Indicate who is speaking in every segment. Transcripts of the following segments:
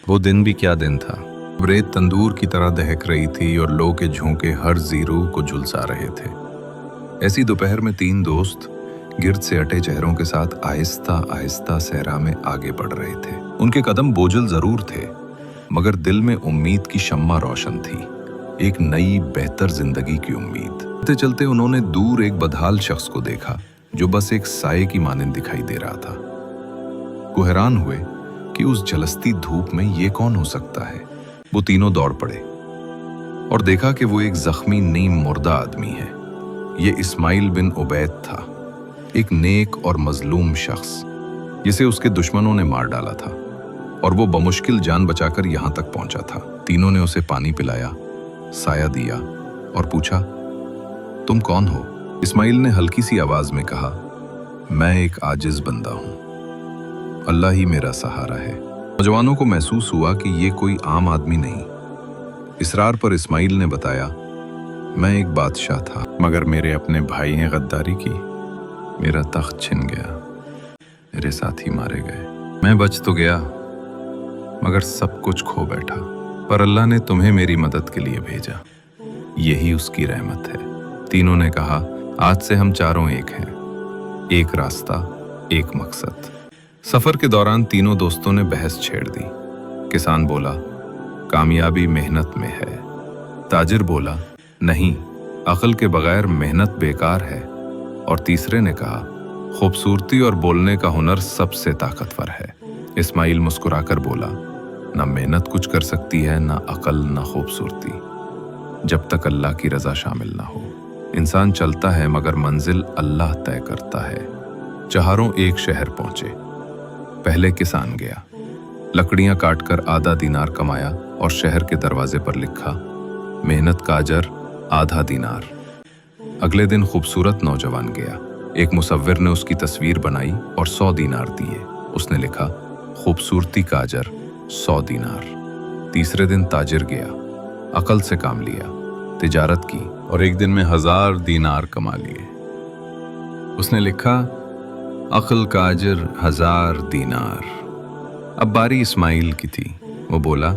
Speaker 1: वो दिन भी क्या दिन था। रेत तंदूर की तरह दहक रही थी और लो के झोंके हर जीरो को झुलसा रहे थे। ऐसी दोपहर में तीन दोस्त गिर्द से अटे चेहरों के साथ आहिस्ता आहिस्ता सहरा में आगे बढ़ रहे थे। उनके कदम बोझल जरूर थे, मगर दिल में उम्मीद की शम्मा रोशन थी, एक नई बेहतर जिंदगी की उम्मीद। चलते चलते उन्होंने दूर एक बदहाल शख्स को देखा जो बस एक साये की मानंद दिखाई दे रहा था। वो हैरान हुए कि उस झलसती धूप में ये कौन हो सकता है। वो तीनों दौड़ पड़े और देखा कि वो एक जख्मी नीम मुर्दा आदमी है। ये इस्माइल बिन उबैद था, एक नेक और मजलूम शख्स जिसे उसके दुश्मनों ने मार डाला था, और वो बमुश्किल जान बचाकर यहां तक पहुंचा था। तीनों ने उसे पानी पिलाया, साया दिया और पूछा, तुम कौन हो? इस्माइल ने हल्की सी आवाज में कहा, मैं एक आजिज बंदा हूं, अल्लाह ही मेरा सहारा है। नौजवानों को महसूस हुआ कि ये कोई आम आदमी नहीं। इसरार पर इस्माइल ने बताया, मैं एक बादशाह था, मगर मेरे अपने भाई ने गद्दारी की, मेरा तख्त छिन गया, मेरे साथी मारे गए। मैं बच तो गया, मगर सब कुछ खो बैठा, पर अल्लाह ने तुम्हें मेरी मदद के लिए भेजा, यही उसकी रहमत है। तीनों ने कहा, आज से हम चारों एक हैं, एक रास्ता, एक मकसद। सफर के दौरान तीनों दोस्तों ने बहस छेड़ दी। किसान बोला, कामयाबी मेहनत में है। ताजिर बोला, नहीं, अक्ल के बगैर मेहनत बेकार है। और तीसरे ने कहा, खूबसूरती और बोलने का हुनर सबसे ताकतवर है। इस्माइल मुस्कुराकर बोला, ना मेहनत कुछ कर सकती है, ना अक्ल, ना खूबसूरती, जब तक अल्लाह की रजा शामिल ना हो। इंसान चलता है मगर मंजिल अल्लाह तय करता है। चारों एक शहर पहुंचे। पहले किसान गया, लकड़ियां काटकर आधा दीनार कमाया और शहर के दरवाजे पर लिखा, मेहनत का अजर आधा दीनार। अगले दिन खूबसूरत नौजवान गया, एक मुसव्विर ने उसकी तस्वीर बनाई और 100 दीनार दिए। उसने लिखा, खूबसूरती का अजर 100 दीनार। तीसरे दिन ताजिर गया, अकल से काम लिया, तिजारत की और एक दिन में 1000 दीनार कमा लिए। उसने लिखा, अक्ल का अजर 1000 दीनार। अब बारी इस्माइल की थी। वो बोला,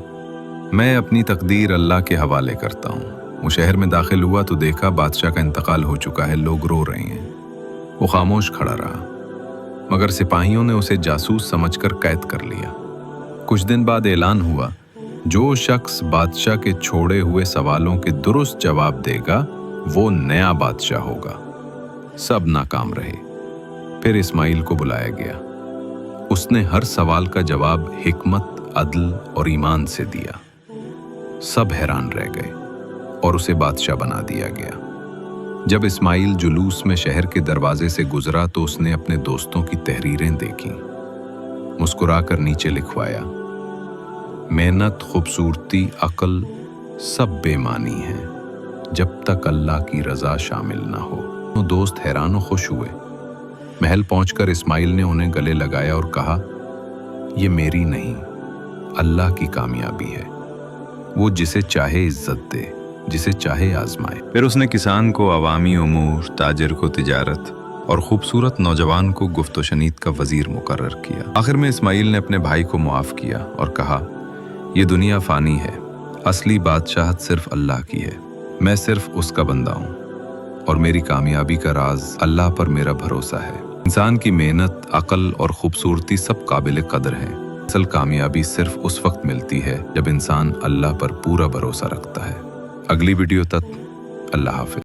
Speaker 1: मैं अपनी तकदीर अल्लाह के हवाले करता हूँ। वो शहर में दाखिल हुआ तो देखा बादशाह का इंतकाल हो चुका है, लोग रो रहे हैं। वो खामोश खड़ा रहा, मगर सिपाहियों ने उसे जासूस समझकर कैद कर लिया। कुछ दिन बाद ऐलान हुआ, जो शख्स बादशाह के छोड़े हुए सवालों के दुरुस्त जवाब देगा वो नया बादशाह होगा। सब नाकाम रहे। फिर इस्माइल को बुलाया गया। उसने हर सवाल का जवाब हिकमत, अदल और ईमान से दिया। सब हैरान रह गए और उसे बादशाह बना दिया गया। जब इस्माइल जुलूस में शहर के दरवाजे से गुजरा तो उसने अपने दोस्तों की तहरीरें देखी। मुस्कुराकर नीचे लिखवाया, मेहनत, खूबसूरती, अक्ल सब बेमानी है, जब तक अल्लाह की रजा शामिल ना हो। वो दोस्त हैरान और खुश हुए। महल पहुंचकर इस्माइल ने उन्हें गले लगाया और कहा, ये मेरी नहीं, अल्लाह की कामयाबी है। वो जिसे चाहे इज्जत दे, जिसे चाहे आजमाए। फिर उसने किसान को अवामी उमूर, ताजिर को तिजारत और खूबसूरत नौजवान को गुफ्त शनीद का वजीर मुकर्रर किया। आखिर में इस्माइल ने अपने भाई को मुआफ किया और कहा, ये दुनिया फानी है, असली बादशाहत सिर्फ अल्लाह की है। मैं सिर्फ उसका बंदा हूँ और मेरी कामयाबी का राज अल्लाह पर मेरा भरोसा है। इंसान की मेहनत, अक्ल और खूबसूरती सब काबिल कदर हैं। असल कामयाबी सिर्फ उस वक्त मिलती है जब इंसान अल्लाह पर पूरा भरोसा रखता है। अगली वीडियो तक अल्लाह हाफिज।